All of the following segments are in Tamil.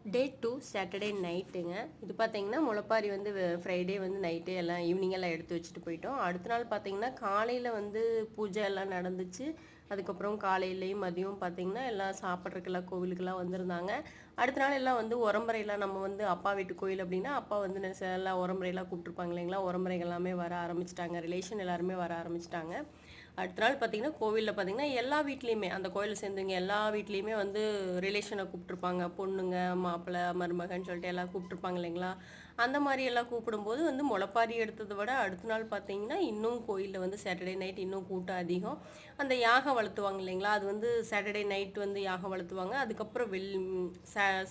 டே 2 சாட்டர்டே நைட்டுங்க. இது பார்த்தீங்கன்னா, முளைப்பாரி வந்து ஃப்ரைடே வந்து நைட்டே எல்லாம் ஈவினிங் எல்லாம் எடுத்து வச்சுட்டு போயிட்டோம். அடுத்த நாள் பார்த்தீங்கன்னா, காலையில வந்து பூஜை எல்லாம் நடந்துச்சு. அதுக்கப்புறம் காலையிலயும், மதியம் பார்த்தீங்கன்னா, எல்லாம் சாப்பிட்றதுக்கெல்லாம் கோவிலுக்கெல்லாம் வந்திருந்தாங்க. அடுத்த நாள் எல்லாம் வந்து உறம்பறைலாம் நம்ம வந்து அப்பா வீட்டு கோயில் அப்படின்னா, அப்பா வந்து எல்லாம் உறம்பறைலாம் கூப்பிட்டுருப்பாங்க இல்லைங்களா? உறம்பறைகள் எல்லாமே வர ஆரம்பிச்சுட்டாங்க. ரிலேஷன் எல்லாருமே வர ஆரம்பிச்சுட்டாங்க. அடுத்த நாள் பார்த்தீங்கன்னா, கோவில்ல பார்த்தீங்கன்னா, எல்லா வீட்லயுமே அந்த கோயில்ல சேர்ந்தவங்க எல்லா வீட்லயுமே வந்து ரிலேஷன கூப்பிட்டுருப்பாங்க. பொண்ணுங்க, மாப்பிள்ளை, மருமகன்னு சொல்லிட்டு எல்லாம் கூப்பிட்டுருப்பாங்க இல்லைங்களா? அந்த மாரி எல்லாம் கூப்பிடும்போது வந்து முளைப்பாரி எடுத்தத விட அடுத்த நாள் பார்த்தீங்கன்னா, இன்னும் கோயில்ல வந்து சாட்டர்டே நைட் இன்னும் கூட்டம் அதிகம். அந்த யாகம் வளர்த்துவாங்க இல்லைங்களா? அது வந்து சாட்டர்டே நைட் வந்து யாகம் வளர்த்துவாங்க. அதுக்கப்புறம்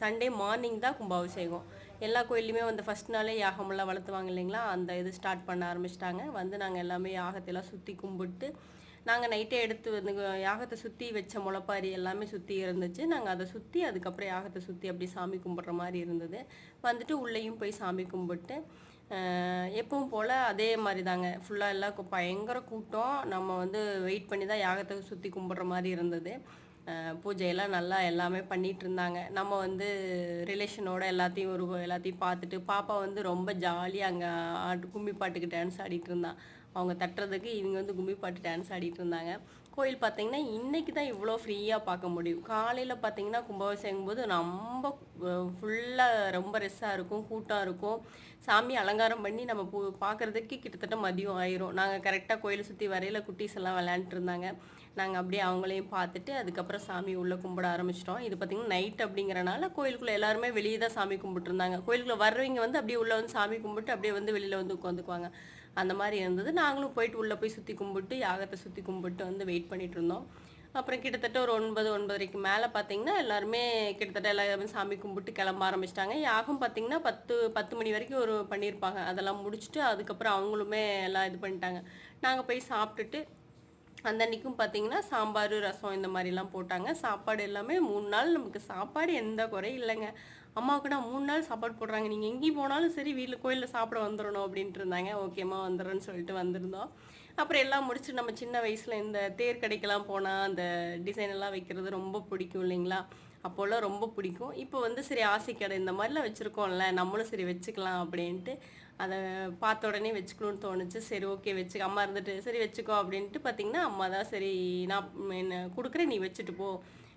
சண்டே மார்னிங் தான் கும்பாபிஷேகம். எல்லா கோயில்லையுமே வந்து ஃபர்ஸ்ட் நாளே யாகமெல்லாம் வளர்த்துவாங்க இல்லைங்களா? அந்த இது ஸ்டார்ட் பண்ண ஆரம்பிச்சுட்டாங்க. வந்து நாங்க எல்லாமே யாகத்தையெல்லாம் சுத்தி கும்பிட்டு நாங்க நைட்டே எடுத்து வந்து யாகத்த சுத்தி வச்ச முளைப்பாரி எல்லாமே சுத்தி இருந்துச்சு. நாங்க அத சுத்தி அதுக்கப்புறம் யாகத்த சுத்தி அப்படியே சாமி கும்பிடுற மாரி இருந்தது. வந்துட்டு உள்ளேயும் போய் சாமி கும்பிட்டு, எப்பவும் போல அதே மாரி தாங்க. ஃபுல்லா எல்லாம் பயங்கர கூட்டம். நம்ம வந்து வெயிட் பண்ணி தான் யாகத்த சுத்தி கும்பிடுற மாரி இருந்தது. பூஜையெல்லாம் நல்லா எல்லாமே பண்ணிட்டுருந்தாங்க. நம்ம வந்து ரிலேஷனோட எல்லாத்தையும் பார்த்துட்டு, பாப்பா வந்து ரொம்ப ஜாலியா அங்க கும்மி பாட்டுக்கு டான்ஸ் ஆடிட்டு இருந்தா. அவங்க தட்டுறதுக்கு இவங்க வந்து கும்மி பாட்டு டான்ஸ் ஆடிட்டு இருந்தாங்க. கோயில் பார்த்தீங்கன்னா, இன்னைக்கு தான் இவ்வளோ ஃப்ரீயா பார்க்க முடியும். காலையில பார்த்தீங்கன்னா, கும்பாபிஷேகம்போது ஃபுல்லா ரொம்ப ரஷ்ஷா இருக்கும், கூட்டம் இருக்கும். சாமி அலங்காரம் பண்ணி நம்ம பார்க்கறதுக்கு கிட்டத்தட்ட மதியம் ஆயிரும். நாங்க கரெக்ட்டா கோயில சுத்தி வரையில குட்டீஸ் எல்லாம் விளையாண்டுட்டு இருந்தாங்க. நாங்க அப்படியே அவங்களையும் பார்த்துட்டு, அதுக்கப்புறம் சாமி உள்ள கும்பிட ஆரம்பிச்சுட்டோம். இது பார்த்தீங்கன்னா, நைட் அப்படிங்கிறனால கோயிலுக்குள்ள எல்லாருமே வெளிய தான் சாமி கும்பிட்டுருந்தாங்க. கோயிலுக்குள்ள வர்றவங்க வந்து அப்படியே உள்ள வந்து சாமி கும்பிட்டு, அப்படியே வந்து வெளியில வந்து உட்காந்துக்குவாங்க. அந்த மாரி இருந்தது. நாங்களும் போயிட்டு உள்ள போய் சுத்தி கும்பிட்டு, யாகத்த சுத்தி கும்பிட்டு வந்து வெயிட் பண்ணிட்டு இருந்தோம். அப்புறம் கிட்டத்தட்ட ஒரு 9, 9:30க்கு மேல பார்த்தீங்கன்னா, எல்லாருமே கிட்டத்தட்ட எல்லாருமே சாமி கும்பிட்டு கிளம்ப ஆரம்பிச்சுட்டாங்க. யாகம் பார்த்தீங்கன்னா, 10 மணி வரைக்கும் பண்ணியிருப்பாங்க. அதெல்லாம் முடிச்சுட்டு, அதுக்கப்புறம் அவங்களுமே எல்லாம் இது பண்ணிட்டாங்க. நாங்க போய் சாப்பிட்டுட்டு அந்த அன்னைக்கும் பார்த்தீங்கன்னா, சாம்பாரு, ரசம் இந்த மாரிலாம் போட்டாங்க. சாப்பாடு எல்லாமே 3 நாள் நமக்கு சாப்பாடு எந்த குறையும் இல்லங்க. அம்மாவுக்கு நான் 3 நாள் சாப்பாடு போடுறாங்க. நீங்க எங்கேயும் போனாலும் சரி வீட்ல கோயில்ல சாப்பிட வந்துரணும் அப்டின்ட்டு இருந்தாங்க. ஓகேம்மா வந்துர்றேன்னு சொல்லிட்டு வந்திருந்தோம். அப்புறம் எல்லாம் முடிச்சு நம்ம சின்ன வயசுல இந்த தேர் கடைக்கெல்லாம் போனா, அந்த டிசைன் எல்லாம் வைக்கிறது ரொம்ப பிடிக்கும் இல்லைங்களா? அப்போலாம் ரொம்ப பிடிக்கும். இப்போ வந்து சரி ஆசை கடை இந்த மாரிலாம் வச்சிருக்கோம்ல, நம்மளும் சரி வச்சுக்கலாம் அப்டின்ட்டு அத பார்த்த உடனே வச்சுக்கணும்னு தோணுச்சு. சரி ஓகே அம்மா இருந்துட்டு, "சரி வச்சுக்கோ" அப்படின்ட்டு பார்த்தீங்கன்னா, அம்மா தான் சரி நான் என்ன குடுக்குறேன் நீ வச்சுட்டு போ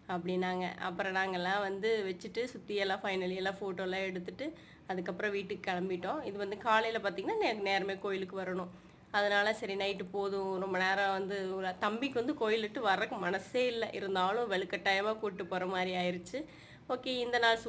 அப்படின்னாங்க. அப்புறம் நாங்கலாம் வந்து வச்சுட்டு சுத்தி எல்லாம் ஃபைனலி எல்லாம் ஃபோட்டோலாம் எடுத்துட்டு, அதுக்கப்புறம் வீட்டுக்கு கிளம்பிட்டோம். இது வந்து காலையில பார்த்தீங்கன்னா, நேரமே கோயிலுக்கு வரணும். அதனால சரி நைட்டு போதும் ரொம்ப நேரம் வந்து தம்பிக்கு வந்து கோயில் விட்டு வர்றக்கு மனசே இல்ல. இருந்தாலும் வலுக்கட்டாயமா கூட்டு போற மாரி ஆயிருச்சு. ஓகே இந்த நாள்